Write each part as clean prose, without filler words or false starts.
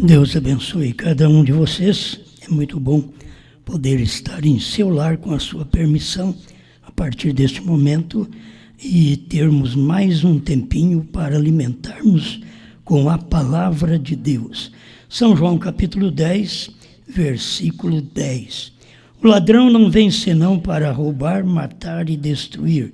Deus abençoe cada um de vocês. É muito bom poder estar em seu lar com a sua permissão a partir deste momento e termos mais um tempinho para alimentarmos com a palavra de Deus. São João capítulo 10, versículo 10. O ladrão não vem senão para roubar, matar e destruir.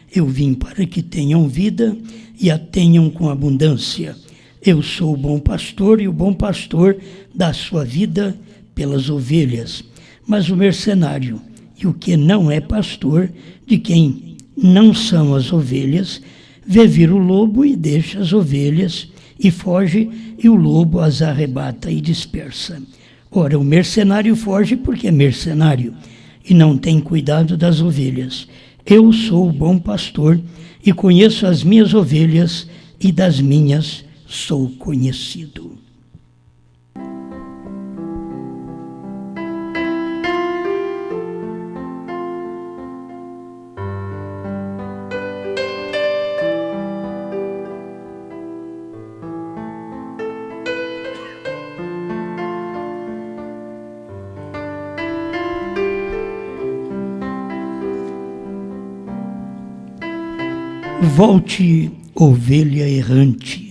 Eu vim para que tenham vida e a tenham com abundância. Eu sou o bom pastor e o bom pastor dá sua vida pelas ovelhas. Mas o mercenário e o que não é pastor, de quem não são as ovelhas, vê vir o lobo e deixa as ovelhas e foge, e o lobo as arrebata e dispersa. Ora, o mercenário foge porque é mercenário e não tem cuidado das ovelhas. Eu sou o bom pastor e conheço as minhas ovelhas e das minhas sou conhecido. Volte, ovelha errante.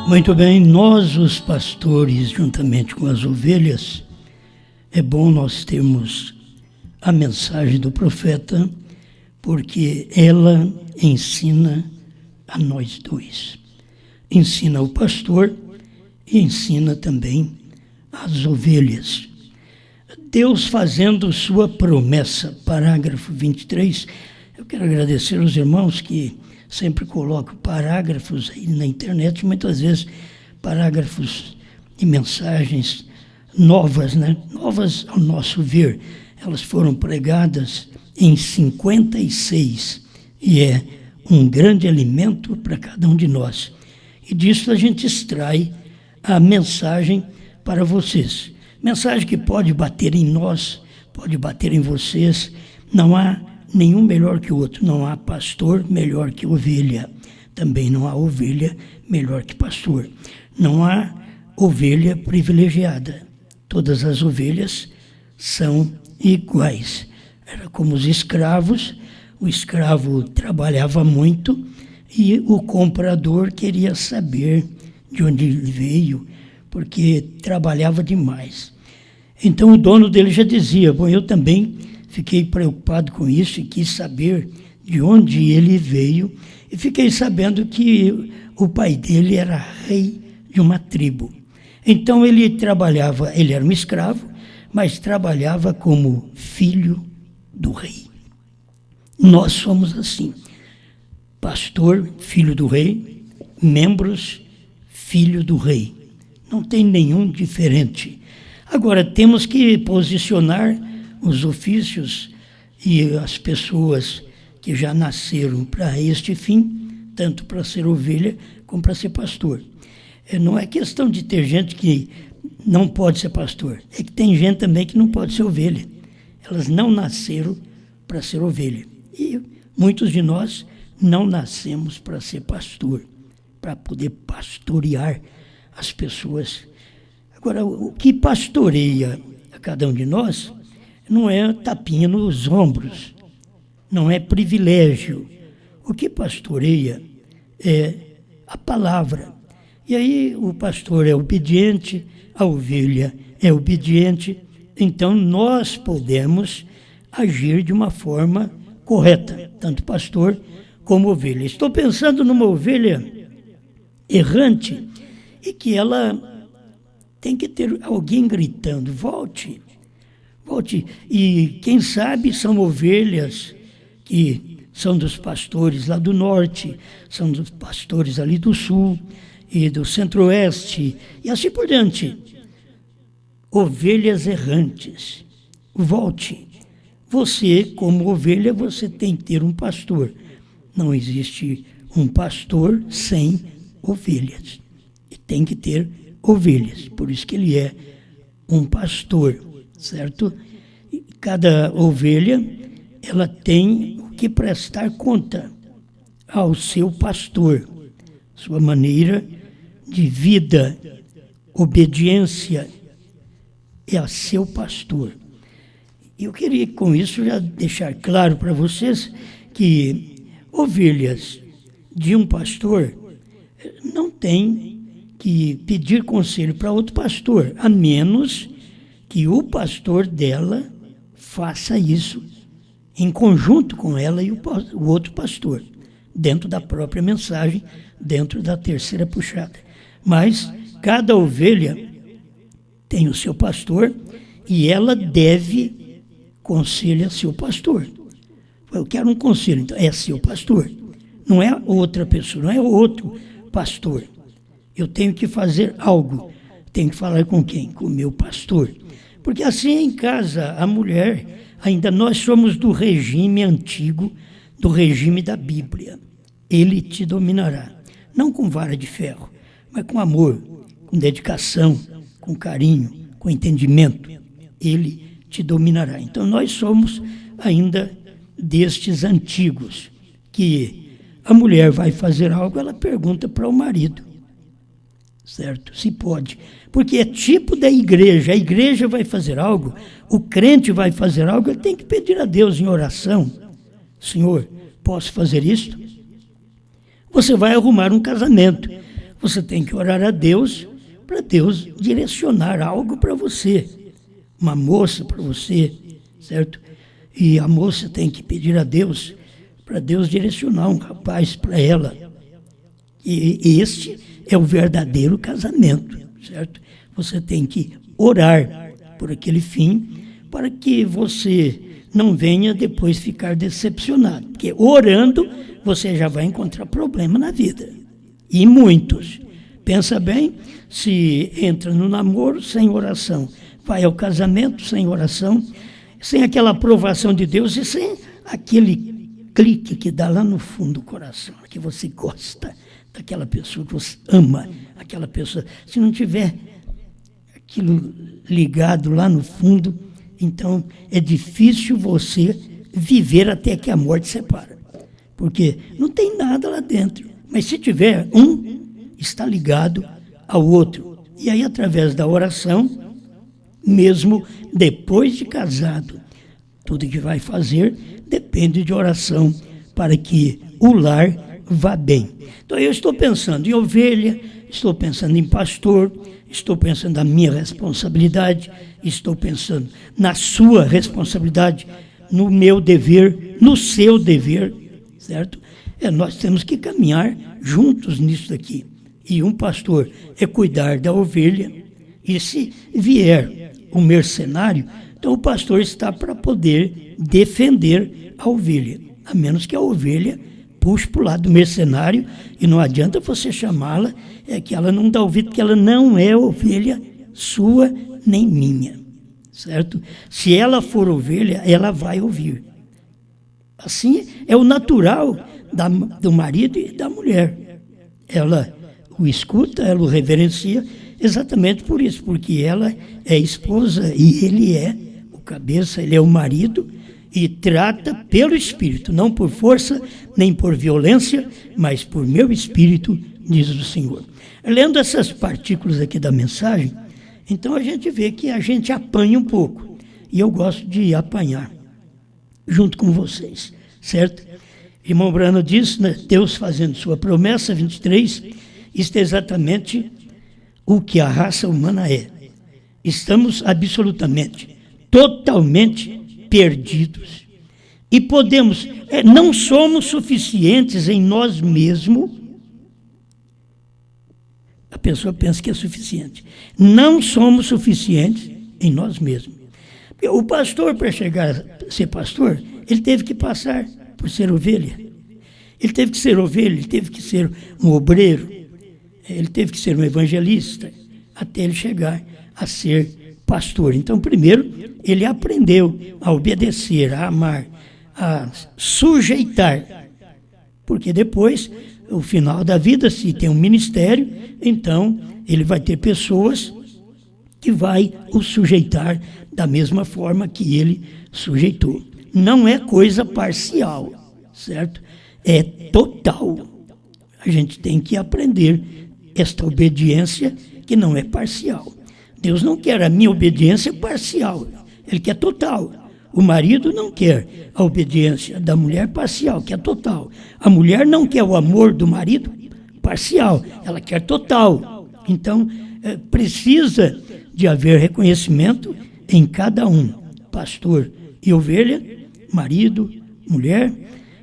Muito bem, nós os pastores, juntamente com as ovelhas, é bom nós termos a mensagem do profeta, porque ela ensina a nós dois. Ensina o pastor e ensina também as ovelhas. Deus fazendo sua promessa, parágrafo 23. Eu quero agradecer aos irmãos que sempre colocam parágrafos aí na internet, muitas vezes parágrafos de mensagens novas, né? Novas ao nosso ver. Elas foram pregadas em 56 e é um grande alimento para cada um de nós. E disso a gente extrai a mensagem para vocês. Mensagem que pode bater em nós, pode bater em vocês. Não há nenhum melhor que o outro. Não há pastor melhor que ovelha. Também não há ovelha melhor que pastor. Não há ovelha privilegiada. Todas as ovelhas são iguais. Era como os escravos. O escravo trabalhava muito e o comprador queria saber de onde ele veio, porque trabalhava demais. Então o dono dele já dizia, bom, eu também fiquei preocupado com isso e quis saber de onde ele veio, e fiquei sabendo que o pai dele era rei de uma tribo. Então ele trabalhava, ele era um escravo, mas trabalhava como filho do rei. Nós somos assim, pastor, filho do rei, membros, filho do rei. Não tem nenhum diferente. Agora, temos que posicionar os ofícios e as pessoas que já nasceram para este fim, tanto para ser ovelha como para ser pastor. Não é questão de ter gente que não pode ser pastor, é que tem gente também que não pode ser ovelha. Elas não nasceram para ser ovelha. E muitos de nós não nascemos para ser pastor, para poder pastorear as pessoas. Agora, o que pastoreia a cada um de nós não é tapinha nos ombros, não é privilégio. O que pastoreia é a palavra. E aí o pastor é obediente, a ovelha é obediente, então nós podemos agir de uma forma correta, tanto pastor como ovelha. Estou pensando numa ovelha errante e que ela tem que ter alguém gritando, volte, volte. E quem sabe são ovelhas que são dos pastores lá do norte, são dos pastores ali do sul e do centro-oeste e assim por diante. Ovelhas errantes, volte. Você, como ovelha, você tem que ter um pastor. Não existe um pastor sem ovelhas. E tem que ter ovelhas. Por isso que ele é um pastor, certo? E cada ovelha, ela tem que prestar conta ao seu pastor, sua maneira de vida, obediência é a seu pastor. Eu queria com isso já deixar claro para vocês que ovelhas de um pastor não tem que pedir conselho para outro pastor, a menos que o pastor dela faça isso em conjunto com ela e o outro pastor, dentro da própria mensagem, dentro da terceira puxada. Mas cada ovelha tem o seu pastor e ela deve conselho a seu pastor. Eu quero um conselho, então é seu pastor, não é outra pessoa, não é outro pastor. Eu tenho que fazer algo, tenho que falar com quem? Com o meu pastor. Porque assim em casa, a mulher, ainda nós somos do regime antigo, do regime da Bíblia. Ele te dominará, não com vara de ferro, mas com amor, com dedicação, com carinho, com entendimento. Ele te dominará. Então nós somos ainda destes antigos, que a mulher vai fazer algo, ela pergunta para o marido, certo? Se pode. Porque é tipo da igreja, a igreja vai fazer algo, o crente vai fazer algo, ele tem que pedir a Deus em oração. Senhor, posso fazer isto? Você vai arrumar um casamento, você tem que orar a Deus, para Deus direcionar algo para você, uma moça para você, certo? E a moça tem que pedir a Deus, para Deus direcionar um rapaz para ela. E este é o verdadeiro casamento, certo? Você tem que orar por aquele fim, para que você não venha depois ficar decepcionado. Porque orando, você já vai encontrar problema na vida. E muitos. Pensa bem, se entra no namoro sem oração, vai ao casamento sem oração, sem aquela aprovação de Deus e sem aquele clique que dá lá no fundo do coração, que você gosta daquela pessoa, que você ama aquela pessoa. Se não tiver aquilo ligado lá no fundo, então é difícil você viver até que a morte separa. Porque não tem nada lá dentro. Mas se tiver, um está ligado ao outro. E aí, através da oração, mesmo depois de casado, tudo que vai fazer depende de oração para que o lar vá bem. Então eu estou pensando em ovelha, estou pensando em pastor, estou pensando na minha responsabilidade, estou pensando na sua responsabilidade, no meu dever, no seu dever, certo? Nós temos que caminhar juntos nisso daqui. E um pastor é cuidar da ovelha, e se vier um mercenário, então o pastor está para poder defender a ovelha, a menos que a ovelha puxe para o lado do mercenário, e não adianta você chamá-la, que ela não dá ouvido, porque ela não é ovelha sua nem minha, certo? Se ela for ovelha, ela vai ouvir. Assim é o natural do marido e da mulher. Ela o escuta, ela o reverencia, exatamente por isso, porque ela é esposa e ele é o cabeça, ele é o marido, e trata pelo Espírito, não por força, nem por violência, mas por meu Espírito, diz o Senhor. Lendo essas partículas aqui da mensagem, então a gente vê que a gente apanha um pouco, e eu gosto de apanhar, junto com vocês, certo? Irmão Brano diz, né, Deus fazendo sua promessa, 23, isto é exatamente o que a raça humana é. Estamos absolutamente, totalmente perdidos. E podemos, não somos suficientes em nós mesmos. A pessoa pensa que é suficiente. Não somos suficientes em nós mesmos. Porque o pastor, para chegar a ser pastor, ele teve que passar por ser ovelha. Ele teve que ser ovelha, ele teve que ser um obreiro, ele teve que ser um evangelista, até ele chegar a ser pastor. Então, primeiro, ele aprendeu a obedecer, a amar, a sujeitar, porque depois, no final da vida, se tem um ministério, então ele vai ter pessoas que vai o sujeitar da mesma forma que ele sujeitou. Não é coisa parcial, certo? É total. A gente tem que aprender esta obediência que não é parcial. Deus não quer a minha obediência parcial, Ele quer total. O marido não quer a obediência da mulher parcial, que é total. A mulher não quer o amor do marido parcial, ela quer total. Então, precisa de haver reconhecimento em cada um, pastor e ovelha, marido, mulher,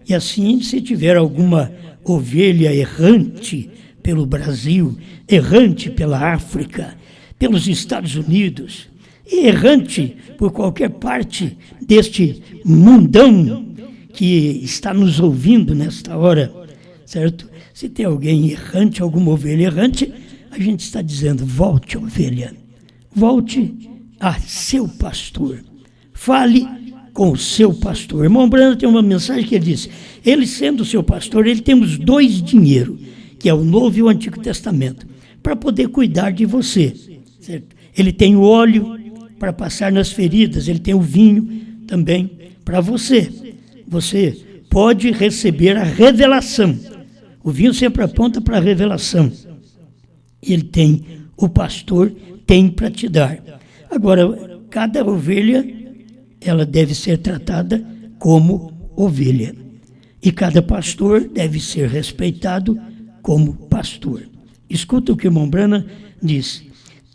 e assim, se tiver alguma ovelha errante pelo Brasil, errante pela África, pelos Estados Unidos, e errante por qualquer parte deste mundão que está nos ouvindo nesta hora, certo? Se tem alguém errante, alguma ovelha errante, a gente está dizendo, volte, ovelha, volte a seu pastor, fale com o seu pastor. Irmão Brando tem uma mensagem que ele diz, ele sendo o seu pastor, ele tem os dois dinheiros, que é o Novo e o Antigo Testamento, para poder cuidar de você, certo? Ele tem o óleo para passar nas feridas, ele tem o vinho também para você. Você pode receber a revelação. O vinho sempre aponta para a revelação. Ele tem, o pastor tem para te dar. Agora, cada ovelha, ela deve ser tratada como ovelha. E cada pastor deve ser respeitado como pastor. Escuta o que o irmão Brana diz.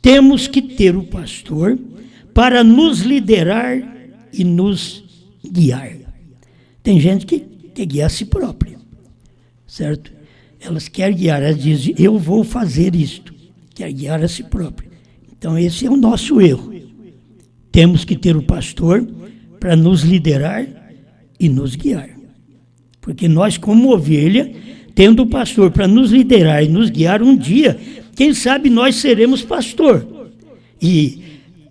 Temos que ter o pastor para nos liderar e nos guiar. Tem gente que quer guiar a si própria, certo? Elas querem guiar, elas dizem, eu vou fazer isto. Quer guiar a si própria. Então esse é o nosso erro. Temos que ter o pastor para nos liderar e nos guiar. Porque nós, como ovelha, tendo o pastor para nos liderar e nos guiar, um dia, quem sabe nós seremos pastor. E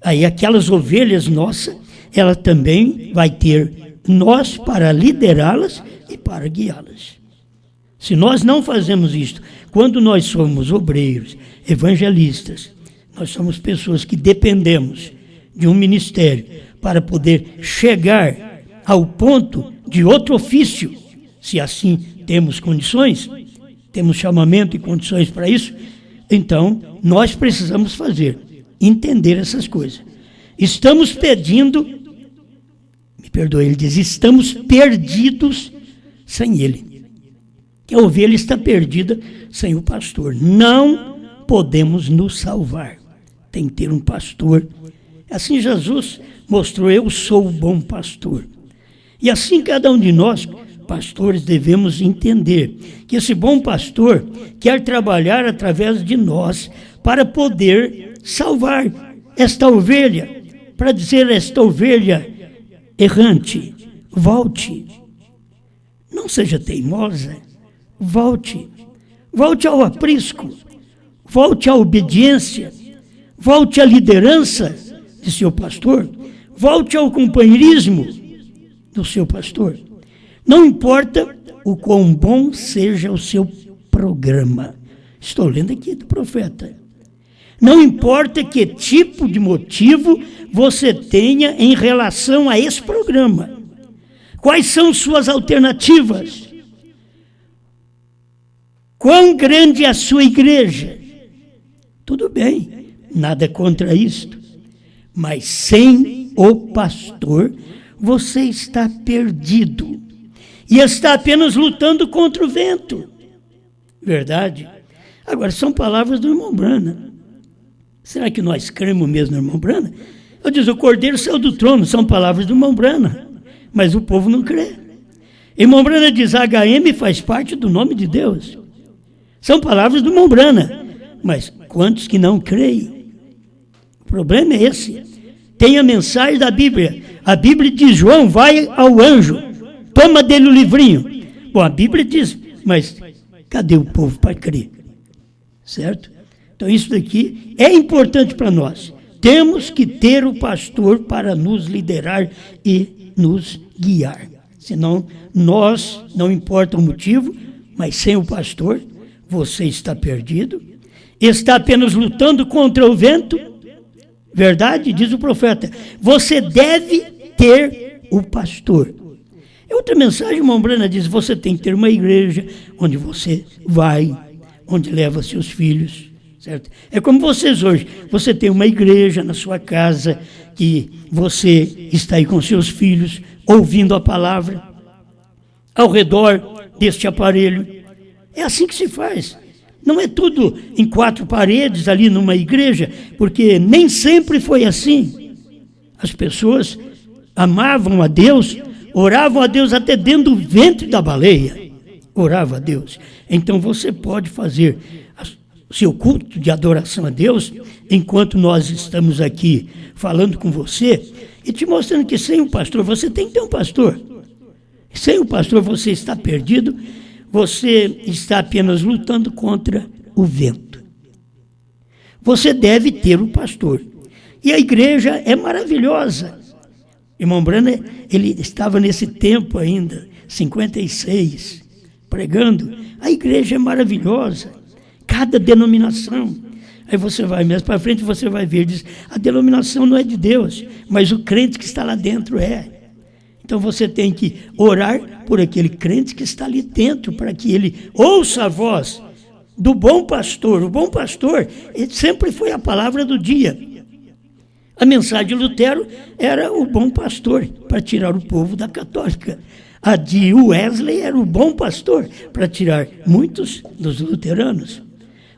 aí aquelas ovelhas nossas, ela também vai ter nós para liderá-las e para guiá-las. Se nós não fazemos isto, quando nós somos obreiros, evangelistas, nós somos pessoas que dependemos de um ministério para poder chegar ao ponto de outro ofício, se assim temos condições, temos chamamento e condições para isso, então nós precisamos entender essas coisas. Estamos pedindo, me perdoe, ele diz, estamos perdidos sem ele. Que a ovelha está perdida sem o pastor. Não podemos nos salvar. Tem que ter um pastor. Assim Jesus mostrou, eu sou o bom pastor. E assim cada um de nós, pastores, devemos entender que esse bom pastor quer trabalhar através de nós para poder salvar esta ovelha, para dizer a esta ovelha errante, volte, não seja teimosa, volte ao aprisco, volte à obediência, volte à liderança de seu pastor, volte ao companheirismo do seu pastor. Não importa o quão bom seja o seu programa. Estou lendo aqui do profeta. Não importa que tipo de motivo você tenha em relação a esse programa. Quais são suas alternativas? Quão grande é a sua igreja? Tudo bem, nada contra isto. Mas sem o pastor, você está perdido. E está apenas lutando contra o vento. Verdade? Agora, são palavras do irmão Brana. Será que nós cremos mesmo no irmão Brana? Eu digo, o cordeiro saiu do trono, são palavras do irmão Brana. Mas o povo não crê. Irmão Brana diz, HM faz parte do nome de Deus. São palavras do irmão Brana. Mas quantos que não creem? O problema é esse. Tem a mensagem da Bíblia. A Bíblia diz, João, vai ao anjo, toma dele o livrinho. Bom, a Bíblia diz, mas cadê o povo para crer? Certo? Então isso daqui é importante para nós. Temos que ter o pastor para nos liderar e nos guiar. Senão, nós, não importa o motivo, mas sem o pastor, você está perdido, está apenas lutando contra o vento. Verdade, diz o profeta, você deve ter o pastor. Em outra mensagem, irmão Brana diz, você tem que ter uma igreja onde você vai, onde leva seus filhos, certo? É como vocês hoje, você tem uma igreja na sua casa, que você está aí com seus filhos, ouvindo a palavra, ao redor deste aparelho. É assim que se faz. Não é tudo em quatro paredes ali numa igreja, porque nem sempre foi assim. As pessoas amavam a Deus, oravam a Deus até dentro do ventre da baleia. Orava a Deus. Então você pode fazer seu culto de adoração a Deus, enquanto nós estamos aqui falando com você, e te mostrando que sem um pastor, você tem que ter um pastor. Sem o pastor você está perdido, você está apenas lutando contra o vento. Você deve ter um pastor. E a igreja é maravilhosa. Irmão Brana, ele estava nesse tempo ainda, 56, pregando. A igreja é maravilhosa. Cada denominação. Aí você vai, mais para frente você vai ver, diz, a denominação não é de Deus, mas o crente que está lá dentro é. Então você tem que orar por aquele crente que está ali dentro, para que ele ouça a voz do bom pastor. O bom pastor sempre foi a palavra do dia. A mensagem de Lutero era o bom pastor, para tirar o povo da católica. A de Wesley era o bom pastor, para tirar muitos dos luteranos.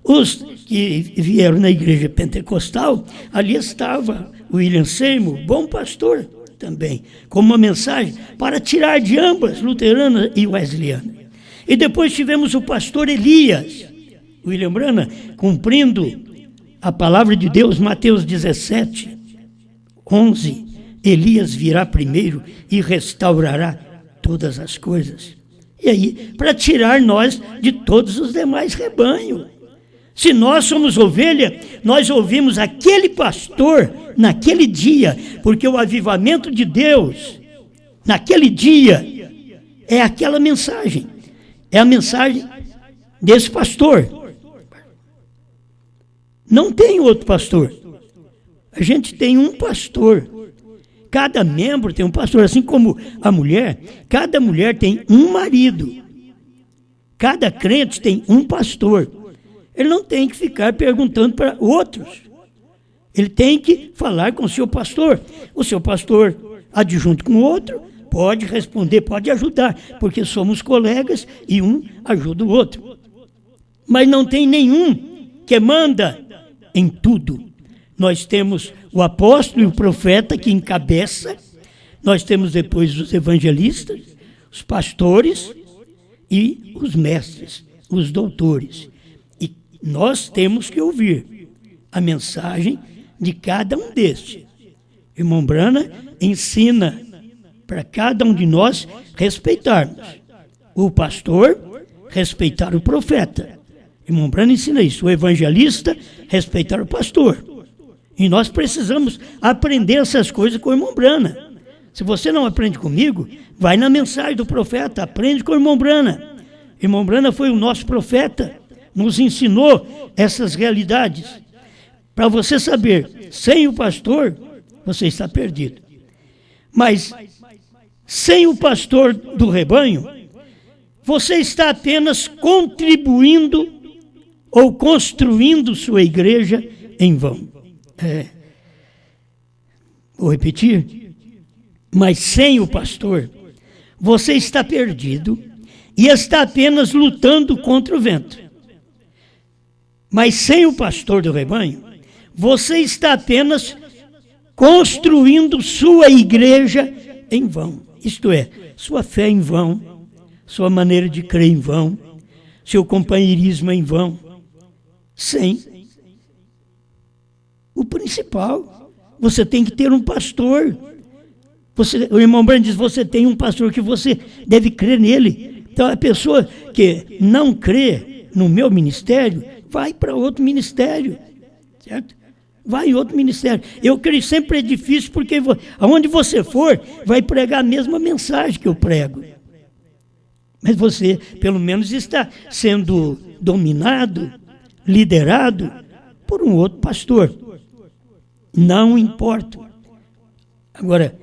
Os que vieram na igreja pentecostal, ali estava William Seymour, bom pastor também, com uma mensagem para tirar de ambas, luterana e wesleyana. E depois tivemos o pastor Elias, William Branham, cumprindo a palavra de Deus, Mateus 17, 11, Elias virá primeiro e restaurará todas as coisas. E aí, para tirar nós de todos os demais rebanhos. Se nós somos ovelha, nós ouvimos aquele pastor naquele dia, porque o avivamento de Deus, naquele dia, é aquela mensagem. É a mensagem desse pastor. Não tem outro pastor. A gente tem um pastor. Cada membro tem um pastor, assim como a mulher. Cada mulher tem um marido. Cada crente tem um pastor. Ele não tem que ficar perguntando para outros. Ele tem que falar com o seu pastor. O seu pastor, adjunto com o outro, pode responder, pode ajudar, porque somos colegas e um ajuda o outro. Mas não tem nenhum que manda em tudo. Nós temos o apóstolo e o profeta que encabeça, nós temos depois os evangelistas, os pastores e os mestres, os doutores. E nós temos que ouvir a mensagem de cada um destes. Irmão Branham ensina para cada um de nós respeitarmos o pastor, respeitar o profeta. Irmão Branham ensina isso, o evangelista, respeitar o pastor. E nós precisamos aprender essas coisas com o irmão Branham. Se você não aprende comigo, vai na mensagem do profeta, aprende com o irmão Branham. Irmão Branham foi o nosso profeta, nos ensinou essas realidades. Para você saber, sem o pastor, você está perdido. Mas sem o pastor do rebanho, você está apenas contribuindo ou construindo sua igreja em vão. Vou repetir. Mas sem o pastor, você está perdido e está apenas lutando contra o vento. Mas sem o pastor do rebanho, você está apenas construindo sua igreja em vão. Isto é, sua fé em vão, sua maneira de crer em vão, seu companheirismo em vão, sem o principal. Você tem que ter um pastor. O irmão Branham diz, você tem um pastor que você deve crer nele. Então a pessoa que não crê no meu ministério, vai para outro ministério, certo? Vai em outro ministério. Eu creio sempre é difícil, porque aonde você for, vai pregar a mesma mensagem que eu prego. Mas você, pelo menos, está sendo dominado, liderado por um outro pastor. não importo. Agora,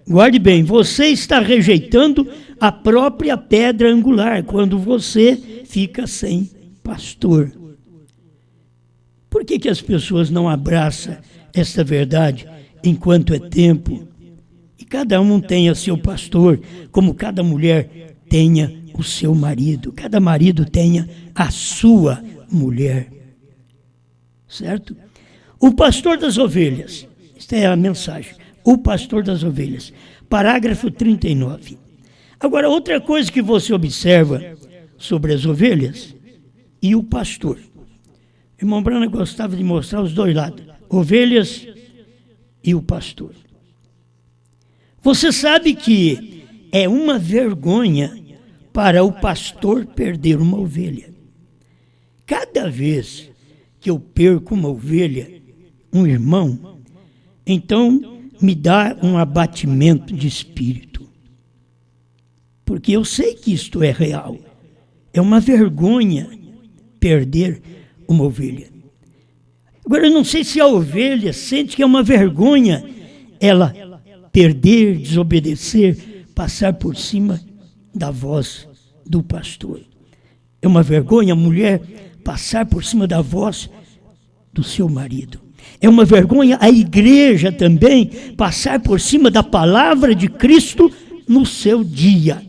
guarde bem, você está rejeitando a própria pedra angular quando você fica sem pastor. Por que as pessoas não abraçam esta verdade enquanto é tempo? E cada um tenha seu pastor, como cada mulher tenha o seu marido, cada marido tenha a sua mulher. Certo? O pastor das ovelhas, esta é a mensagem, o pastor das ovelhas, parágrafo 39. Agora, outra coisa que você observa sobre as ovelhas e o pastor. O irmão Brana gostava de mostrar os dois lados, ovelhas e o pastor. Você sabe que é uma vergonha para o pastor perder uma ovelha. Cada vez que eu perco uma ovelha, um irmão, então me dá um abatimento de espírito. Porque eu sei que isto é real. É uma vergonha perder uma ovelha. Agora, eu não sei se a ovelha sente que é uma vergonha ela perder, desobedecer, passar por cima da voz do pastor. É uma vergonha a mulher passar por cima da voz do seu marido. É uma vergonha a igreja também passar por cima da palavra de Cristo no seu dia.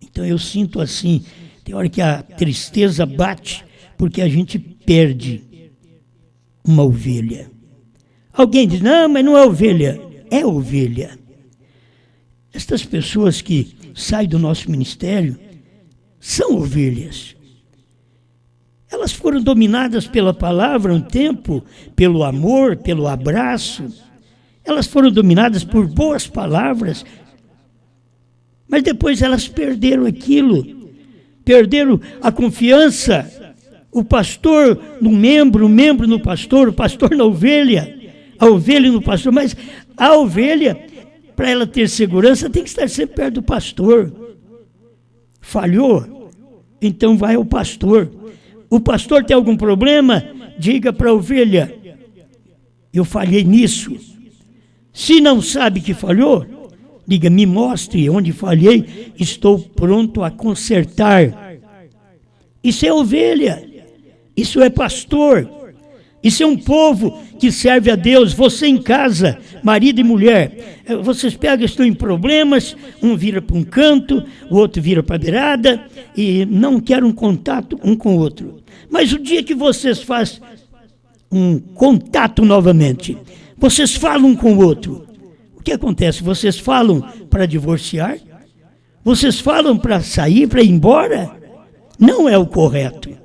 Então eu sinto assim, tem hora que a tristeza bate porque a gente perde uma ovelha. Alguém diz, não, mas não é ovelha. É ovelha. Estas pessoas que saem do nosso ministério são ovelhas. Elas foram dominadas pela palavra um tempo, pelo amor, pelo abraço. Elas foram dominadas por boas palavras, mas depois elas perderam aquilo, perderam a confiança. O pastor no membro, o membro no pastor, o pastor na ovelha, a ovelha no pastor. Mas a ovelha, para ela ter segurança, tem que estar sempre perto do pastor. Falhou? Então vai ao pastor. O pastor tem algum problema? Diga para a ovelha, eu falhei nisso. Se não sabe que falhou, diga, me mostre onde falhei, estou pronto a consertar. Isso é ovelha, isso é pastor, isso é um povo que serve a Deus. Você em casa, marido e mulher, vocês pegam, estão em problemas, um vira para um canto, o outro vira para a beirada e não quer um contato um com o outro. Mas o dia que vocês fazem um contato novamente, vocês falam um com o outro, o que acontece? Vocês falam para divorciar? Vocês falam para sair, para ir embora? Não é o correto.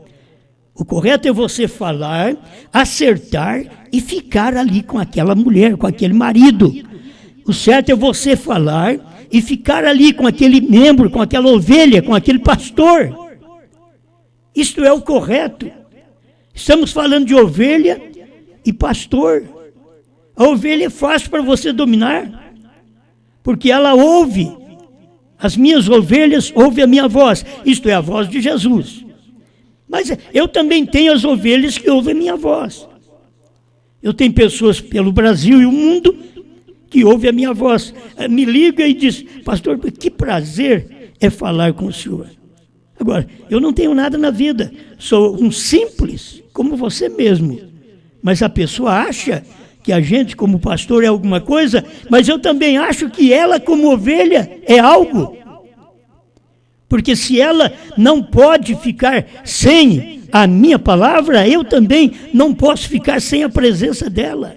O correto é você falar, acertar e ficar ali com aquela mulher, com aquele marido. O certo é você falar e ficar ali com aquele membro, com aquela ovelha, com aquele pastor. Isto é o correto. Estamos falando de ovelha e pastor. A ovelha é fácil para você dominar, porque ela ouve. As minhas ovelhas ouvem a minha voz. Isto é a voz de Jesus. Mas eu também tenho as ovelhas que ouvem a minha voz. Eu tenho pessoas pelo Brasil e o mundo que ouvem a minha voz. Me liga e diz, pastor, que prazer é falar com o senhor. Agora, eu não tenho nada na vida, sou um simples, como você mesmo. Mas a pessoa acha que a gente como pastor é alguma coisa, mas eu também acho que ela como ovelha é algo. Porque se ela não pode ficar sem a minha palavra, eu também não posso ficar sem a presença dela.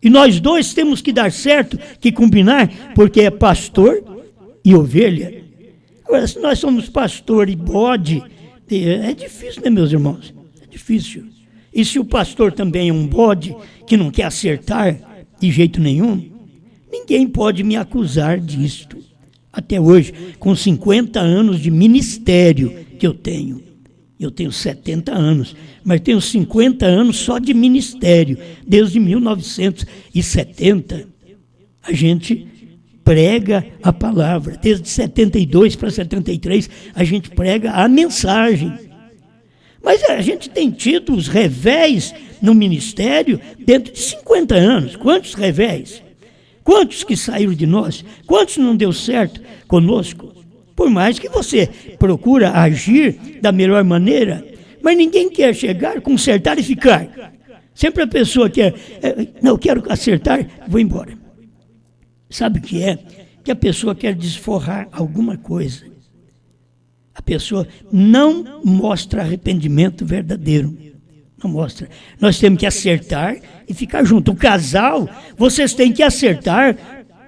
E nós dois temos que dar certo, que combinar, porque é pastor e ovelha. Agora, se nós somos pastor e bode, é difícil, né, meus irmãos? É difícil. E se o pastor também é um bode, que não quer acertar de jeito nenhum, ninguém pode me acusar disto. Até hoje, com 50 anos de ministério que eu tenho 70 anos, mas tenho 50 anos só de ministério. Desde 1970, a gente prega a palavra. Desde 72 para 73, a gente prega a mensagem. Mas a gente tem tido os revés no ministério dentro de 50 anos. Quantos revés? Quantos que saíram de nós? Quantos não deu certo conosco? Por mais que você procura agir da melhor maneira, mas ninguém quer chegar, consertar e ficar. Sempre a pessoa quer, não, quero acertar, vou embora. Sabe o que é? Que a pessoa quer desforrar alguma coisa. A pessoa não mostra arrependimento verdadeiro. Não mostra. Nós temos que acertar e ficar junto. O casal, vocês têm que acertar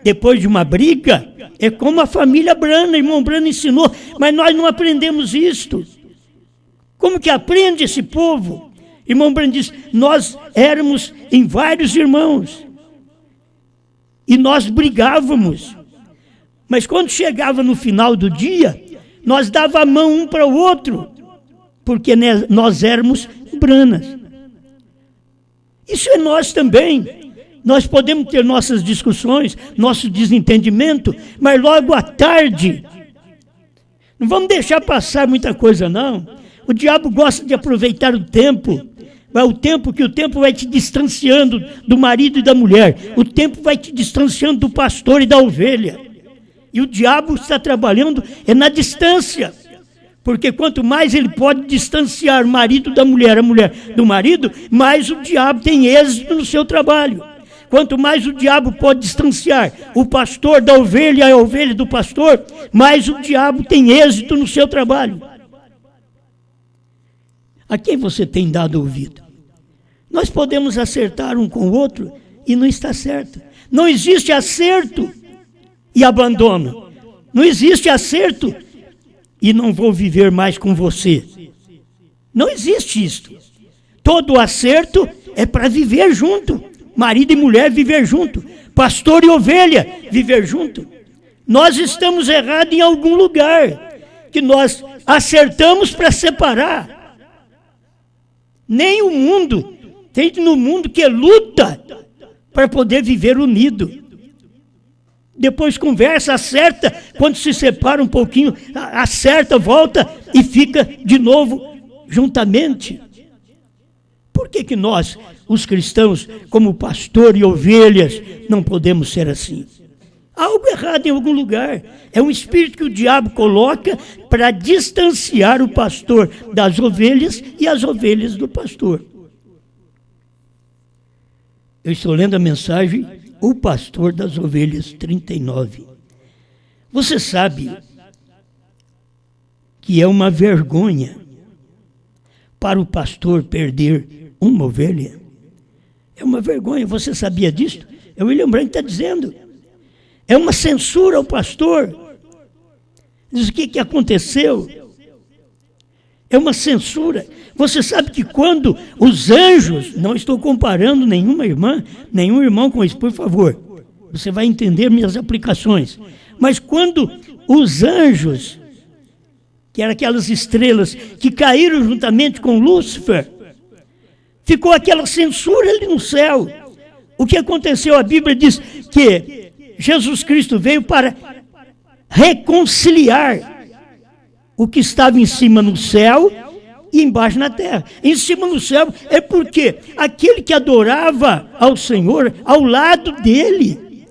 depois de uma briga. É como a família Brana, irmão Brana ensinou, mas nós não aprendemos isto. Como que aprende esse povo? Irmão Brana diz, nós éramos em vários irmãos. E nós brigávamos. Mas quando chegava no final do dia, nós dava a mão um para o outro, porque nós éramos Branas. Isso é nós também. Nós podemos ter nossas discussões, nosso desentendimento, mas logo à tarde, não vamos deixar passar muita coisa não. O diabo gosta de aproveitar o tempo que o tempo vai te distanciando do marido e da mulher, o tempo vai te distanciando do pastor e da ovelha. E o diabo está trabalhando na distância. Porque quanto mais ele pode distanciar o marido da mulher, a mulher do marido, mais o diabo tem êxito no seu trabalho. Quanto mais o diabo pode distanciar o pastor da ovelha e a ovelha do pastor, mais o diabo tem êxito no seu trabalho. A quem você tem dado ouvido? Nós podemos acertar um com o outro e não está certo. Não existe acerto e abandono. Não existe acerto e não vou viver mais com você. Não existe isto. Todo acerto é para viver junto. Marido e mulher viver junto. Pastor e ovelha viver junto. Nós estamos errados em algum lugar, que nós acertamos para separar. Nem o mundo, tem no mundo que luta para poder viver unido. Depois conversa, acerta, quando se separa um pouquinho, acerta, volta e fica de novo juntamente. Por que nós, os cristãos, como pastor e ovelhas, não podemos ser assim? Há algo errado em algum lugar. É um espírito que o diabo coloca para distanciar o pastor das ovelhas e as ovelhas do pastor. Eu estou lendo a mensagem O Pastor das Ovelhas 39. Você sabe que é uma vergonha para o pastor perder uma ovelha? É uma vergonha, você sabia disso? É o William Brandt que está dizendo. É uma censura ao pastor. Diz o que aconteceu? É uma censura. Você sabe que quando os anjos, não estou comparando nenhuma irmã, nenhum irmão com isso, por favor, você vai entender minhas aplicações. Mas quando os anjos, que eram aquelas estrelas que caíram juntamente com Lúcifer, ficou aquela censura ali no céu. O que aconteceu? A Bíblia diz que Jesus Cristo veio para reconciliar o que estava em cima no céu e embaixo na terra. Em cima no céu é porque aquele que adorava ao Senhor ao lado dele,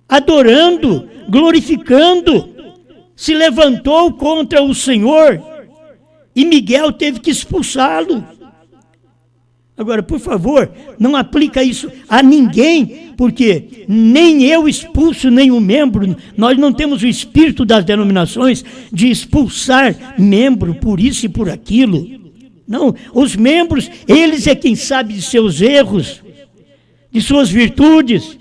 adorando, glorificando, se levantou contra o Senhor e Miguel teve que expulsá-lo. Agora, por favor, não aplica isso a ninguém, porque nem eu expulso nenhum membro. Nós não temos o espírito das denominações de expulsar membro por isso e por aquilo. Não, os membros, eles é quem sabe de seus erros, de suas virtudes,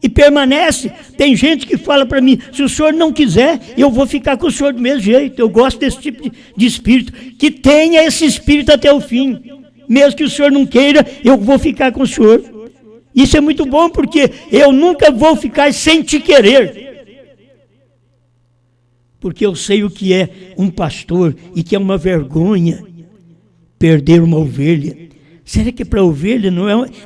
e permanece. Tem gente que fala para mim, se o senhor não quiser, eu vou ficar com o senhor do mesmo jeito. Eu gosto desse tipo de espírito, que tenha esse espírito até o fim. Mesmo que o senhor não queira, eu vou ficar com o senhor. Isso é muito bom, porque eu nunca vou ficar sem te querer. Porque eu sei o que é um pastor e que é uma vergonha perder uma ovelha. Será que para a ovelha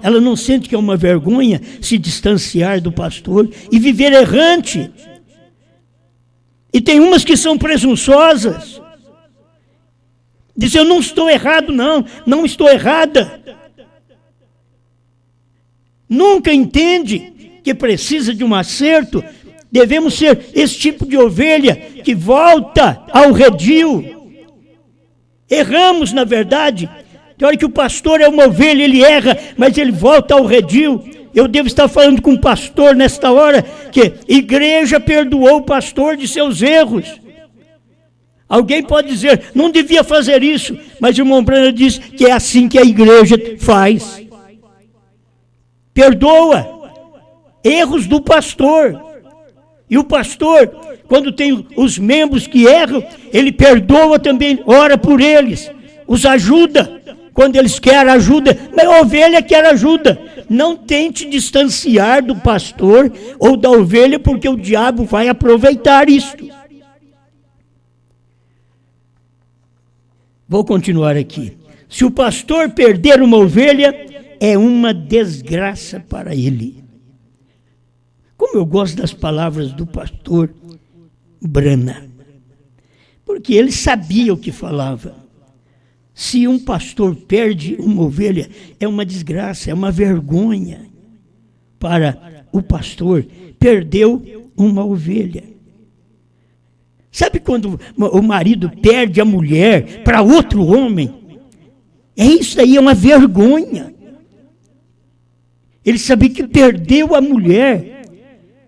ela não sente que é uma vergonha se distanciar do pastor e viver errante? E tem umas que são presunçosas. Diz, eu não estou errado, não estou errada. nunca entende que precisa de um acerto. Devemos ser esse tipo de ovelha que volta ao redil. Erramos, na verdade. Tem hora que o pastor é uma ovelha, ele erra, mas ele volta ao redil. Eu devo estar falando com o pastor nesta hora, que igreja perdoou o pastor de seus erros. Alguém pode dizer, não devia fazer isso, mas o irmão Branham diz que é assim que a igreja faz. Perdoa erros do pastor. E o pastor, quando tem os membros que erram, ele perdoa também, ora por eles, os ajuda. Quando eles querem ajuda, mas a ovelha quer ajuda. Não tente distanciar do pastor ou da ovelha, porque o diabo vai aproveitar isto. Vou continuar aqui. Se o pastor perder uma ovelha, é uma desgraça para ele. Como eu gosto das palavras do pastor Branham, porque ele sabia o que falava. Se um pastor perde uma ovelha, é uma desgraça, é uma vergonha para o pastor. Perdeu uma ovelha. Sabe quando o marido perde a mulher para outro homem? Isso aí é uma vergonha. Ele sabia que perdeu a mulher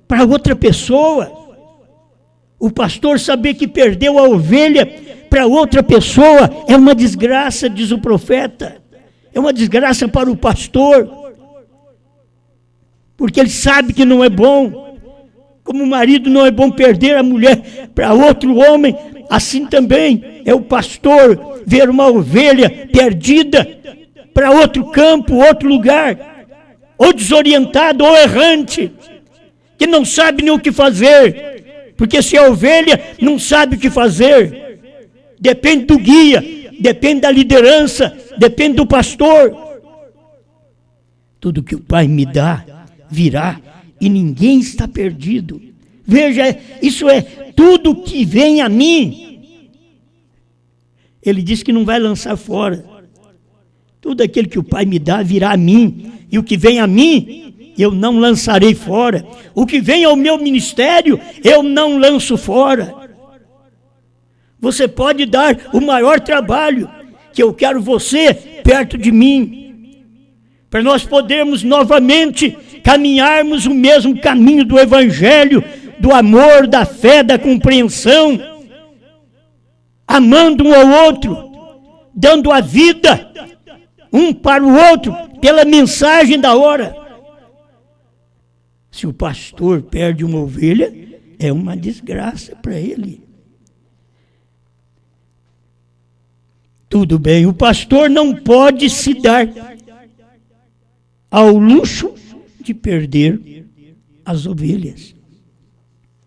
para outra pessoa. O pastor saber que perdeu a ovelha para outra pessoa é uma desgraça, diz o profeta. É uma desgraça para o pastor, porque ele sabe que não é bom. Como o marido não é bom perder a mulher para outro homem, assim também é o pastor ver uma ovelha perdida para outro campo, outro lugar, ou desorientado, ou errante, que não sabe nem o que fazer, porque se a ovelha não sabe o que fazer, depende do guia, depende da liderança, depende do pastor. Tudo que o Pai me dá virá, e ninguém está perdido. Veja, isso é tudo que vem a mim. Ele diz que não vai lançar fora. Tudo aquilo que o Pai me dá virá a mim, e o que vem a mim, eu não lançarei fora. O que vem ao meu ministério, eu não lanço fora. Você pode dar o maior trabalho, que eu quero você perto de mim, para nós podermos novamente caminharmos o mesmo caminho do Evangelho, do amor, da fé, da compreensão, amando um ao outro, dando a vida um para o outro, pela mensagem da hora. Se o pastor perde uma ovelha, é uma desgraça para ele. Tudo bem, o pastor não pode se dar ao luxo de perder as ovelhas.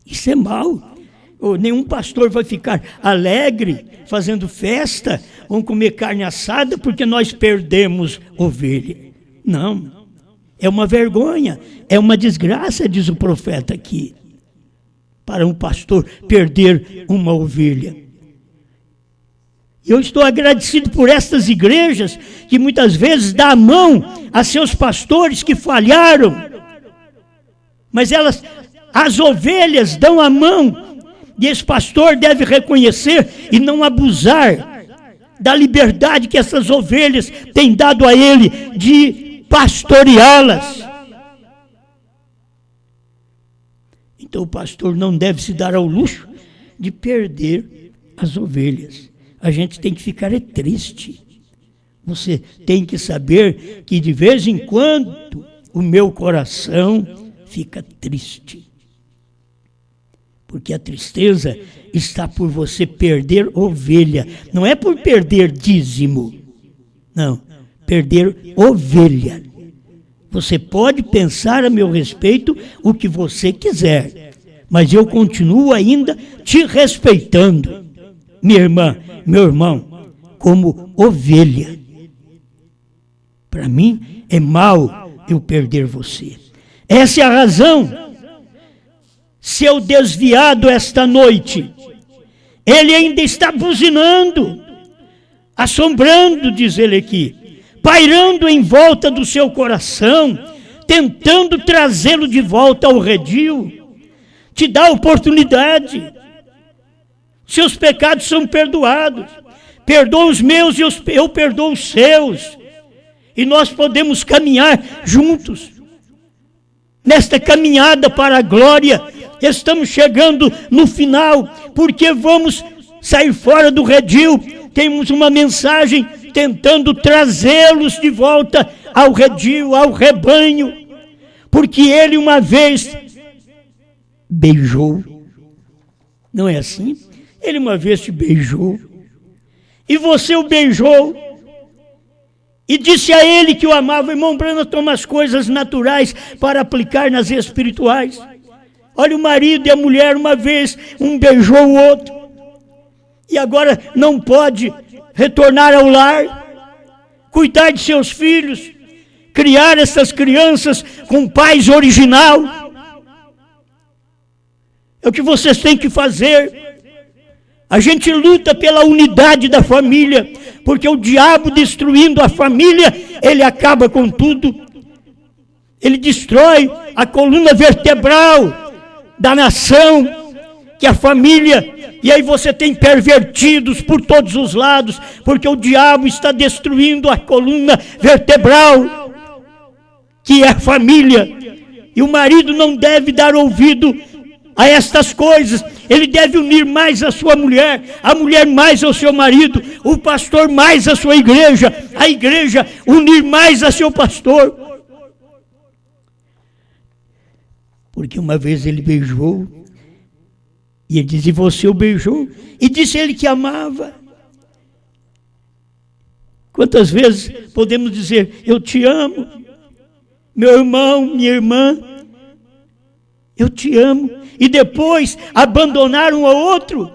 Isso é mal. Nenhum pastor vai ficar alegre, fazendo festa, vão comer carne assada porque nós perdemos ovelha. Não, é uma vergonha, é uma desgraça, diz o profeta aqui, para um pastor perder uma ovelha. Eu estou agradecido por estas igrejas que muitas vezes dão a mão a seus pastores que falharam, mas as ovelhas dão a mão, e esse pastor deve reconhecer e não abusar da liberdade que essas ovelhas têm dado a ele de pastoreá-las. Então o pastor não deve se dar ao luxo de perder as ovelhas. A gente tem que ficar triste. Você tem que saber que de vez em quando o meu coração fica triste. Porque a tristeza está por você perder ovelha. Não é por perder dízimo. Não, perder ovelha. Você pode pensar a meu respeito o que você quiser, mas eu continuo ainda te respeitando, minha irmã, meu irmão, como ovelha. Para mim é mal eu perder você. Essa é a razão. Se eu desviado esta noite, ele ainda está buzinando, assombrando, diz ele aqui, pairando em volta do seu coração, tentando trazê-lo de volta ao redil. Te dá a oportunidade. Seus pecados são perdoados. Perdoa os meus e eu perdoo os seus. E nós podemos caminhar juntos. Nesta caminhada para a glória, estamos chegando no final, porque vamos sair fora do redil. Temos uma mensagem tentando trazê-los de volta ao redil, ao rebanho, porque ele uma vez beijou. Não é assim? Ele uma vez te beijou, e você o beijou, e disse a ele que o amava. Irmão Branham toma as coisas naturais para aplicar nas espirituais. Olha, o marido e a mulher, uma vez, um beijou o outro, e agora não pode retornar ao lar, cuidar de seus filhos, criar essas crianças com pais original. É o que vocês têm que fazer. A gente luta pela unidade da família, porque o diabo destruindo a família, ele acaba com tudo. Ele destrói a coluna vertebral da nação, que é a família. E aí você tem pervertidos por todos os lados, porque o diabo está destruindo a coluna vertebral, que é a família. E o marido não deve dar ouvido a estas coisas. Ele deve unir mais a sua mulher, a mulher mais ao seu marido, o pastor mais a sua igreja, a igreja unir mais a seu pastor. Porque uma vez ele beijou, e ele disse: e você o beijou? E disse ele que amava. Quantas vezes podemos dizer: eu te amo, meu irmão, minha irmã, eu te amo, e depois abandonar um ao outro?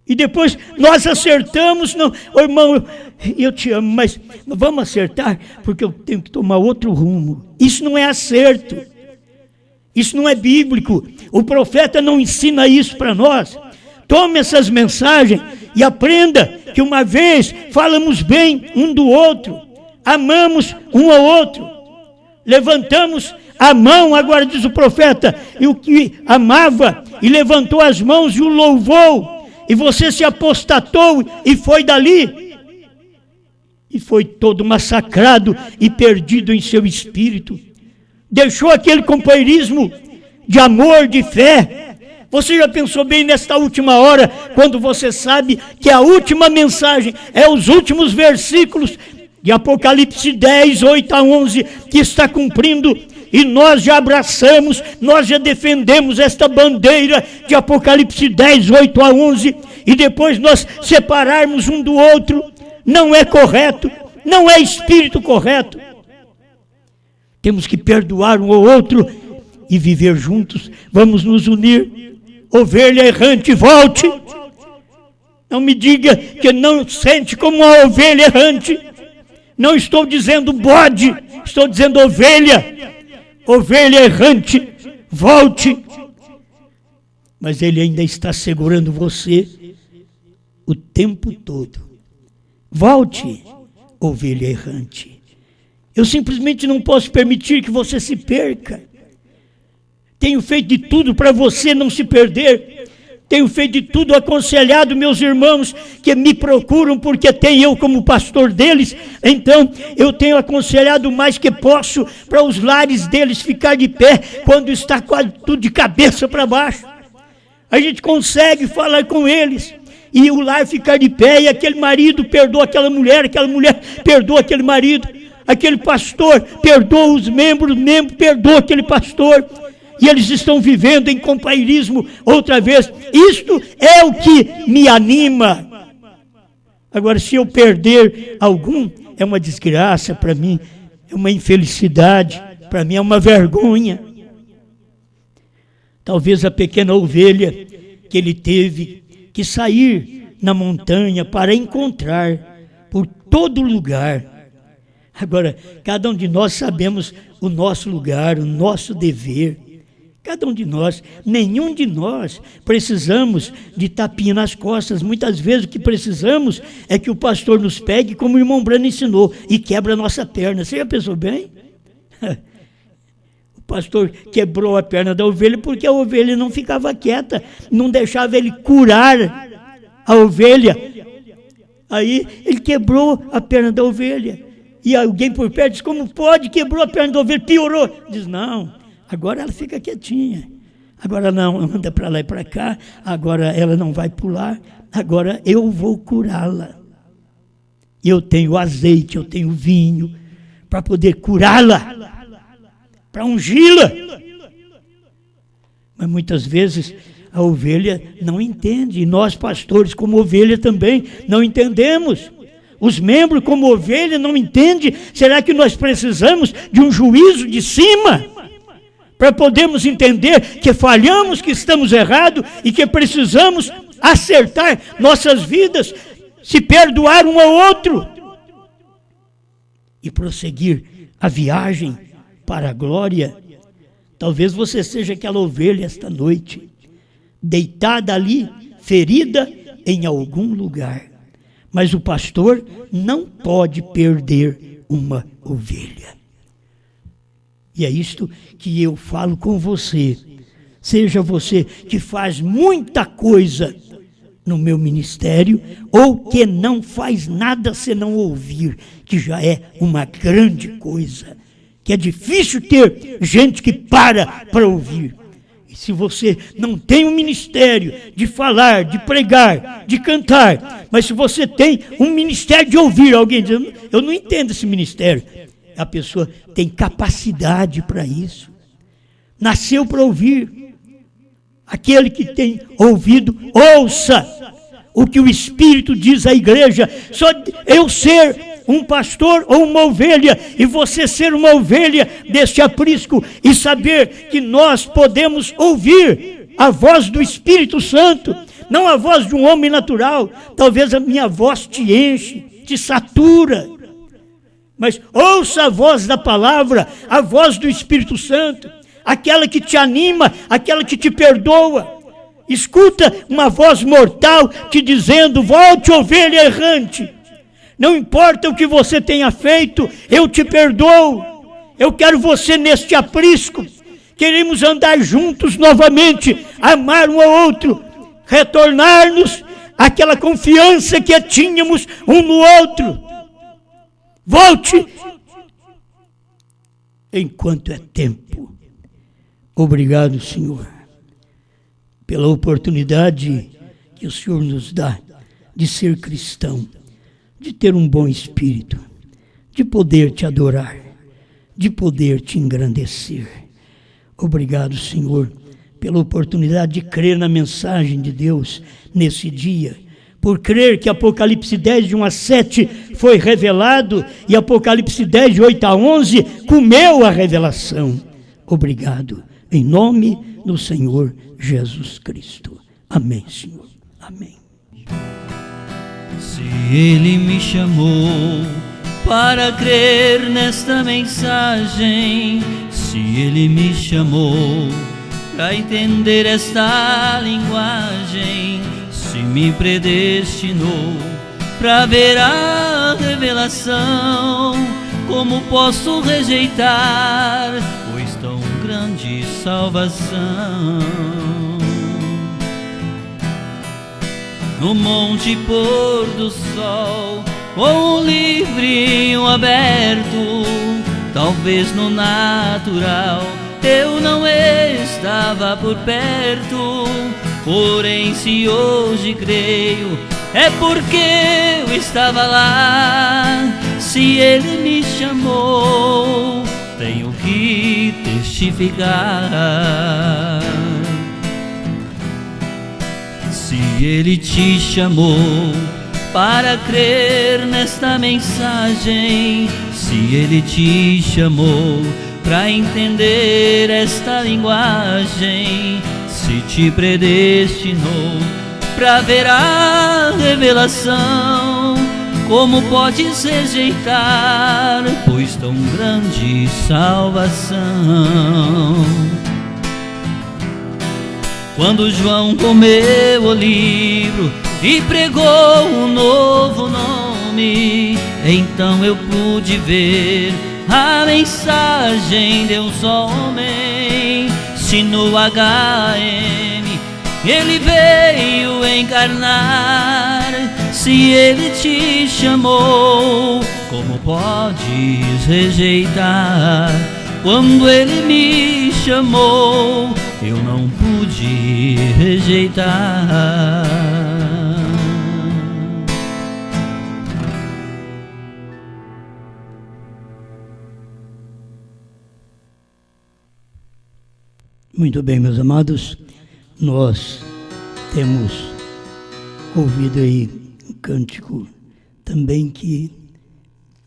E depois nós acertamos: não, irmão, eu te amo, mas vamos acertar, porque eu tenho que tomar outro rumo. Isso não é acerto. Isso não é bíblico. O profeta não ensina isso para nós. Tome essas mensagens e aprenda que uma vez falamos bem um do outro, amamos um ao outro, levantamos a mão, agora diz o profeta, e o que amava e levantou as mãos e o louvou, e você se apostatou e foi dali, e foi todo massacrado e perdido em seu espírito. Deixou aquele companheirismo de amor, de fé. Você já pensou bem nesta última hora, quando você sabe que a última mensagem é os últimos versículos de Apocalipse 10, 8 a 11, que está cumprindo, e nós já abraçamos, nós já defendemos esta bandeira de Apocalipse 10, 8 a 11, e depois nós separarmos um do outro, não é correto, não é espírito correto. Temos que perdoar um ao outro e viver juntos. Vamos nos unir. Ovelha errante, volte. Não me diga que não sente como uma ovelha errante. Não estou dizendo bode, estou dizendo ovelha. Ovelha errante, volte. Mas ele ainda está segurando você o tempo todo. Volte, ovelha errante. Eu simplesmente não posso permitir que você se perca. Tenho feito de tudo para você não se perder. Tenho feito de tudo, aconselhado meus irmãos que me procuram porque tem eu como pastor deles. Então eu tenho aconselhado o mais que posso para os lares deles ficar de pé quando está quase tudo de cabeça para baixo. A gente consegue falar com eles e o lar ficar de pé, e aquele marido perdoa aquela mulher perdoa aquele marido. Aquele pastor perdoa os membros, o membro perdoa aquele pastor, e eles estão vivendo em companheirismo outra vez. Isto é o que me anima. Agora, se eu perder algum, é uma desgraça para mim, é uma infelicidade, para mim é uma vergonha. Talvez a pequena ovelha que ele teve que sair na montanha para encontrar por todo lugar. Agora, cada um de nós sabemos o nosso lugar, o nosso dever. Cada um de nós, nenhum de nós precisamos de tapinha nas costas. Muitas vezes o que precisamos é que o pastor nos pegue, como o irmão Branham ensinou, e quebra a nossa perna. Você já pensou bem? O pastor quebrou a perna da ovelha porque a ovelha não ficava quieta, não deixava ele curar a ovelha. Aí ele quebrou a perna da ovelha. E alguém por perto diz: como pode? Quebrou a perna da ovelha, piorou. Diz: não, agora ela fica quietinha. Agora não, anda para lá e para cá. Agora ela não vai pular. Agora eu vou curá-la. Eu tenho azeite, eu tenho vinho para poder curá-la, para ungí-la. Mas muitas vezes a ovelha não entende. E nós, pastores, como ovelha também, não entendemos. Os membros, como ovelha, não entendem. Será que nós precisamos de um juízo de cima para podermos entender que falhamos, que estamos errados e que precisamos acertar nossas vidas, se perdoar um ao outro e prosseguir a viagem para a glória? Talvez você seja aquela ovelha esta noite, deitada ali, ferida em algum lugar. Mas o pastor não pode perder uma ovelha. E é isto que eu falo com você. Seja você que faz muita coisa no meu ministério, ou que não faz nada senão ouvir, que já é uma grande coisa, que é difícil ter gente que para ouvir. E se você não tem um ministério de falar, de pregar, de cantar, mas se você tem um ministério de ouvir alguém dizendo: eu não entendo esse ministério, a pessoa tem capacidade para isso, nasceu para ouvir. Aquele que tem ouvido, ouça o que o Espírito diz à igreja. Só eu ser um pastor ou uma ovelha, e você ser uma ovelha deste aprisco, e saber que nós podemos ouvir a voz do Espírito Santo, não a voz de um homem natural. Talvez a minha voz te enche, te satura, mas ouça a voz da palavra, a voz do Espírito Santo, aquela que te anima, aquela que te perdoa. Escuta uma voz mortal te dizendo: volte, ovelha errante, não importa o que você tenha feito, eu te perdoo. Eu quero você neste aprisco. Queremos andar juntos novamente, amar um ao outro, retornar-nos àquela confiança que tínhamos um no outro. Volte enquanto é tempo. Obrigado, Senhor, pela oportunidade que o Senhor nos dá de ser cristão, de ter um bom espírito, de poder te adorar, de poder te engrandecer. Obrigado, Senhor, pela oportunidade de crer na mensagem de Deus nesse dia, por crer que Apocalipse 10, de 1 a 7 foi revelado, e Apocalipse 10, de 8 a 11 comeu a revelação. Obrigado, em nome do Senhor Jesus Cristo. Amém, Senhor. Amém. Se Ele me chamou para crer nesta mensagem, se Ele me chamou para entender esta linguagem, se me predestinou para ver a revelação, como posso rejeitar, pois tão grande salvação? No monte pôr do sol, ou um livrinho aberto, talvez no natural eu não estava por perto. Porém, se hoje creio, é porque eu estava lá. Se Ele me chamou, tenho que testificar. Se Ele te chamou para crer nesta mensagem, se Ele te chamou para entender esta linguagem, se te predestinou para ver a revelação, como podes rejeitar, pois tão grande salvação? Quando João comeu o livro e pregou um novo nome, então eu pude ver a mensagem Deus homem, se no HM Ele veio encarnar. Se Ele te chamou, como podes rejeitar? Quando Ele me chamou, eu não pude rejeitar. Muito bem, meus amados, nós temos ouvido aí um cântico também que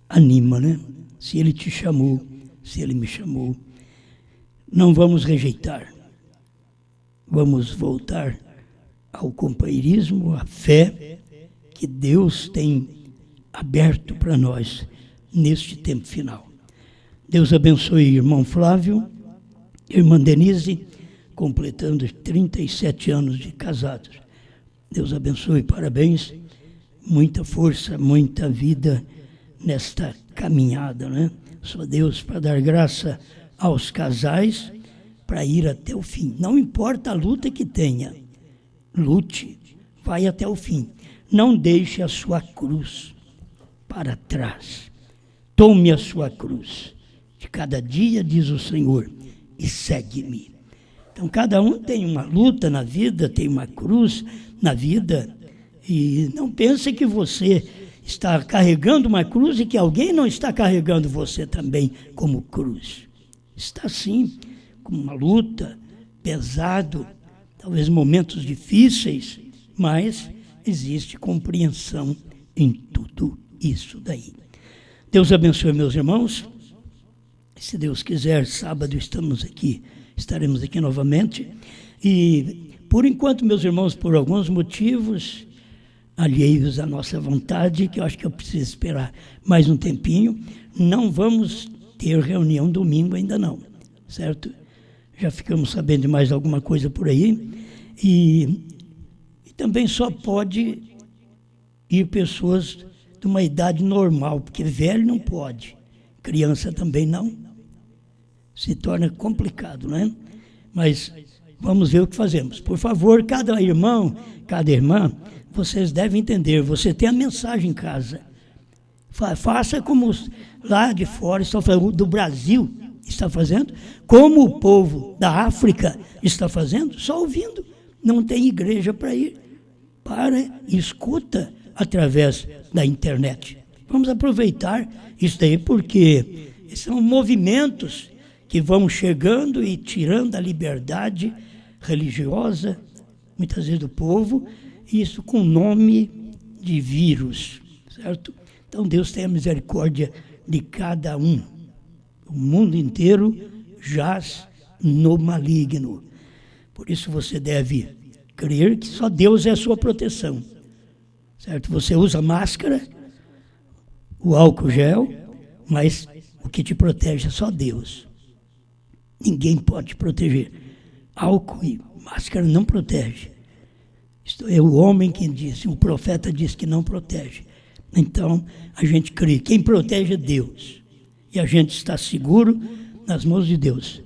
anima, né? Se Ele te chamou, se Ele me chamou, não vamos rejeitar. Vamos voltar ao companheirismo, à fé que Deus tem aberto para nós neste tempo final. Deus abençoe irmão Flávio, irmã Denise, completando 37 anos de casados. Deus abençoe, parabéns, muita força, muita vida nesta caminhada, né? Só Deus para dar graça aos casais para ir até o fim. Não importa a luta que tenha, lute, vai até o fim. Não deixe a sua cruz para trás. Tome a sua cruz de cada dia, diz o Senhor, e segue-me. Então, cada um tem uma luta na vida, tem uma cruz na vida, e não pense que você está carregando uma cruz e que alguém não está carregando você também como cruz. Está sim, com uma luta, pesado, talvez momentos difíceis, mas existe compreensão em tudo isso daí. Deus abençoe, meus irmãos. Se Deus quiser, sábado estaremos aqui novamente. E, por enquanto, meus irmãos, por alguns motivos alheios à nossa vontade, que eu acho que eu preciso esperar mais um tempinho, não vamos ter reunião domingo ainda não, certo? Já ficamos sabendo de mais alguma coisa por aí. E também só pode ir pessoas de uma idade normal, porque velho não pode, criança também não. Se torna complicado, né? Mas vamos ver o que fazemos. Por favor, cada irmão, cada irmã, vocês devem entender, você tem a mensagem em casa. Faça como lá de fora, do Brasil está fazendo, como o povo da África está fazendo, só ouvindo. Não tem igreja para ir. Escuta através da internet. Vamos aproveitar isso daí, porque são movimentos que vão chegando e tirando a liberdade religiosa, muitas vezes do povo, isso com nome de vírus, certo? Então Deus tenha misericórdia de cada um. O mundo inteiro jaz no maligno. Por isso você deve crer que só Deus é a sua proteção, certo? Você usa máscara, o álcool gel, mas o que te protege é só Deus. Ninguém pode te proteger. Álcool e máscara não protege. Isto é o homem que disse, o profeta disse que não protege. Então, a gente crê. Quem protege é Deus. E a gente está seguro nas mãos de Deus.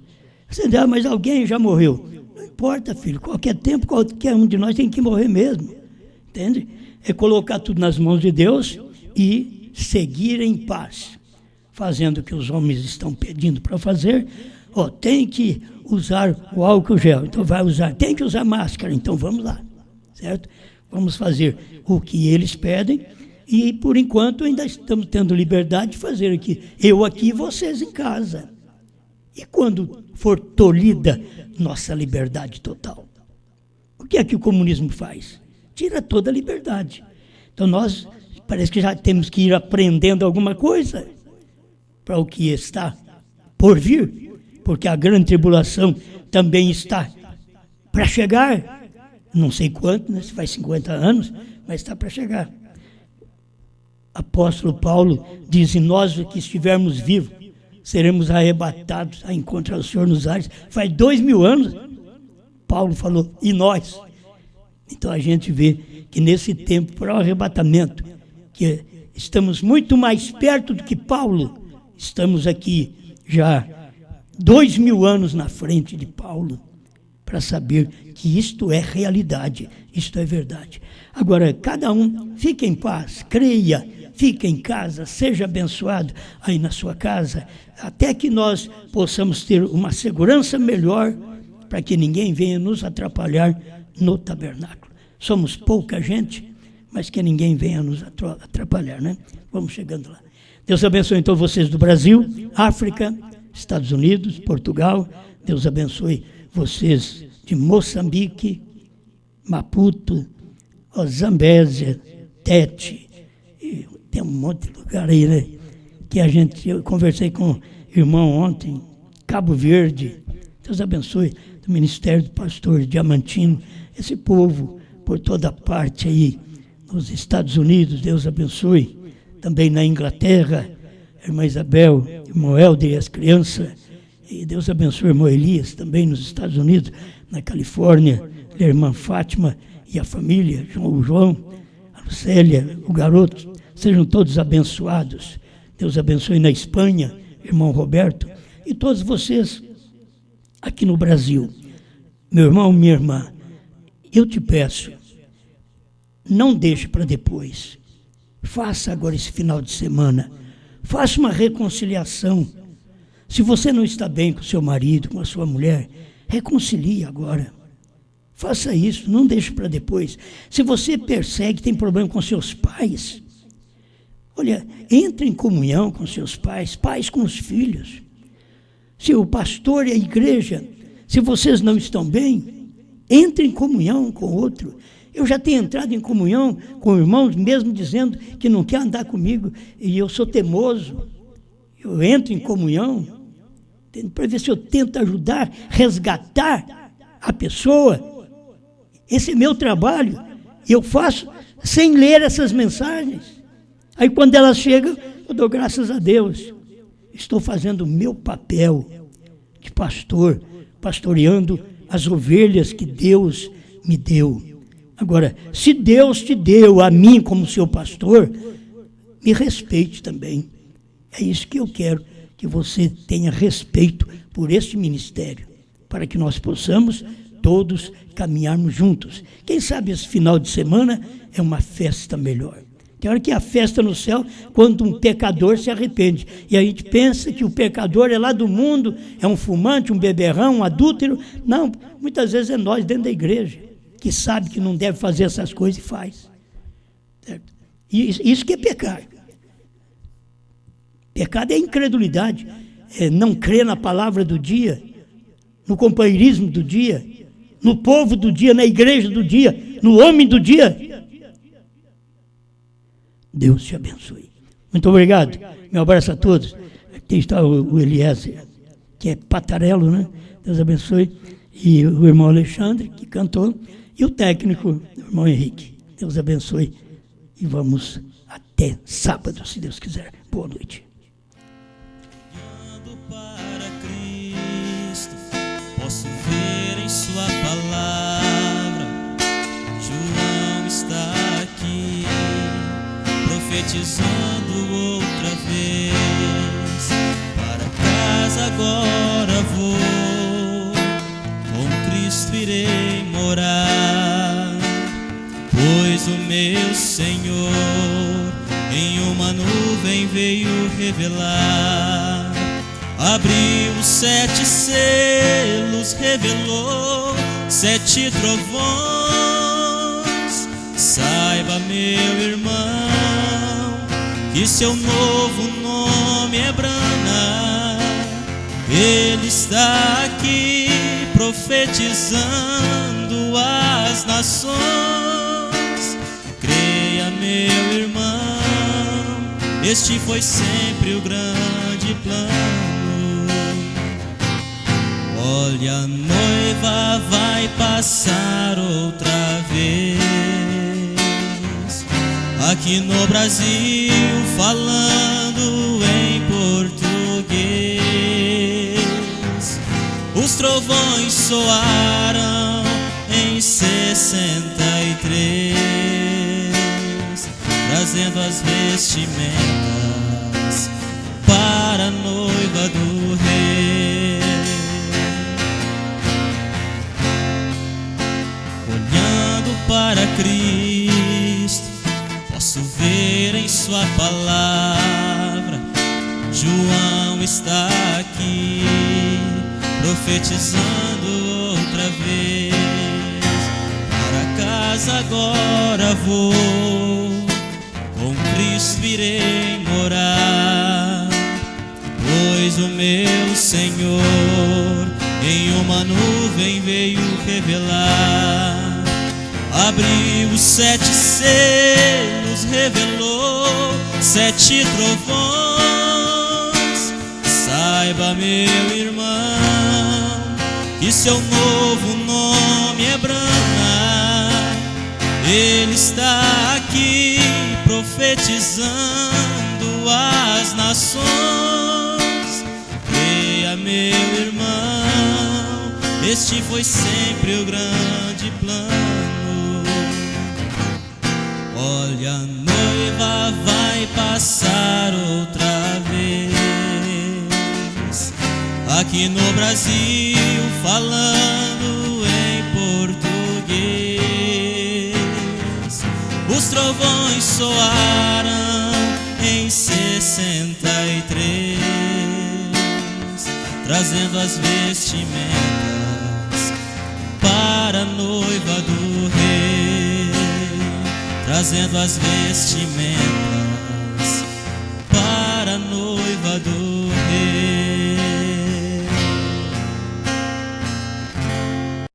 Você diz, mas alguém já morreu. Não importa, filho. Qualquer tempo, qualquer um de nós tem que morrer mesmo. Entende? É colocar tudo nas mãos de Deus e seguir em paz. Fazendo o que os homens estão pedindo para fazer. Tem que usar o álcool gel, então vai usar. Tem que usar máscara, então vamos lá, certo? Vamos fazer o que eles pedem e, por enquanto, ainda estamos tendo liberdade de fazer aqui. Eu aqui e vocês em casa. E quando for tolhida nossa liberdade total? O que é que o comunismo faz? Tira toda a liberdade. Então nós parece que já temos que ir aprendendo alguma coisa para o que está por vir. Porque a grande tribulação também está para chegar, não sei quanto, né, se faz 50 anos, mas está para chegar. Apóstolo Paulo diz, e nós que estivermos vivos, seremos arrebatados a encontrar o Senhor nos ares. Faz 2000 anos, Paulo falou, e nós? Então a gente vê que nesse tempo, para o arrebatamento, que estamos muito mais perto do que Paulo estamos aqui já 2000 anos na frente de Paulo, para saber que isto é realidade, isto é verdade. Agora, cada um fique em paz, creia, fique em casa, seja abençoado aí na sua casa, até que nós possamos ter uma segurança melhor, para que ninguém venha nos atrapalhar no tabernáculo. Somos pouca gente, mas que ninguém venha nos atrapalhar, né? Vamos chegando lá. Deus abençoe então vocês do Brasil, África, Estados Unidos, Portugal. Deus abençoe vocês de Moçambique, Maputo, Zambésia, Tete, e tem um monte de lugar aí, né? Que eu conversei com o irmão ontem, Cabo Verde. Deus abençoe do Ministério do Pastor Diamantino, esse povo por toda parte aí, nos Estados Unidos. Deus abençoe. Também na Inglaterra, a irmã Isabel, irmão Helder e as crianças. E Deus abençoe o irmão Elias, também nos Estados Unidos, na Califórnia, a irmã Fátima e a família, o João, a Lucélia, o garoto, sejam todos abençoados. Deus abençoe na Espanha, irmão Roberto, e todos vocês aqui no Brasil. Meu irmão, minha irmã, eu te peço, não deixe para depois. Faça agora esse final de semana. Faça uma reconciliação. Se você não está bem com seu marido, com a sua mulher, reconcilie agora. Faça isso, não deixe para depois. Se você percebe que tem problema com seus pais, olha, entre em comunhão com seus pais, pais com os filhos. Se o pastor e a igreja, se vocês não estão bem, entre em comunhão com o outro. Eu já tenho entrado em comunhão com irmãos, mesmo dizendo que não quer andar comigo, e eu sou teimoso. Eu entro em comunhão, para ver se eu tento ajudar, resgatar a pessoa. Esse é meu trabalho, e eu faço sem ler essas mensagens. Aí quando elas chegam, eu dou graças a Deus. Estou fazendo o meu papel de pastor, pastoreando as ovelhas que Deus me deu. Agora, se Deus te deu a mim como seu pastor, me respeite também. É isso que eu quero, que você tenha respeito por este ministério, para que nós possamos todos caminharmos juntos. Quem sabe esse final de semana é uma festa melhor. Tem hora que a festa no céu, quando um pecador se arrepende. E a gente pensa que o pecador é lá do mundo, é um fumante, um beberrão, um adúltero. Não, muitas vezes é nós dentro da igreja, que sabe que não deve fazer essas coisas e faz. Certo? E isso que é pecar. Pecado é incredulidade, é não crer na palavra do dia, no companheirismo do dia, no povo do dia, na igreja do dia, no homem do dia. Deus te abençoe. Muito obrigado. Meu abraço a todos. Aqui está o Eliezer, que é patarelo, né? Deus abençoe. E o irmão Alexandre, que cantou. E o técnico, o irmão Henrique. Deus abençoe. E vamos até sábado, se Deus quiser. Boa noite. Olhando para Cristo, posso ver em sua palavra. João está aqui, profetizando outra vez. Para casa agora vou, com Cristo irei morar, pois o meu Senhor em uma nuvem veio revelar. Abriu os 7 selos, revelou 7 trovões. Saiba, meu irmão, que seu novo nome é Brana. Ele está aqui profetizando as nações. Creia, meu irmão, este foi sempre o grande plano. Olha, a noiva vai passar outra vez aqui no Brasil, falando em português. Os trovões soaram em 63, trazendo as vestimentas para a noiva do Rei. Olhando para Cristo, posso ver em sua palavra. João está aqui, profetizando outra vez. Para casa agora vou, com Cristo irei morar, pois o meu Senhor em uma nuvem veio revelar. Abriu os 7 selos, revelou 7 trovões. Saiba, meu irmão, que seu novo nome é Brana. Ele está aqui profetizando às nações. Creia, meu irmão, este foi sempre o grande plano. Olha, a noiva vai passar outra vez aqui no Brasil, falando em português. Os trovões soaram em 63, trazendo as vestimentas para a noiva do Rei, trazendo as vestimentas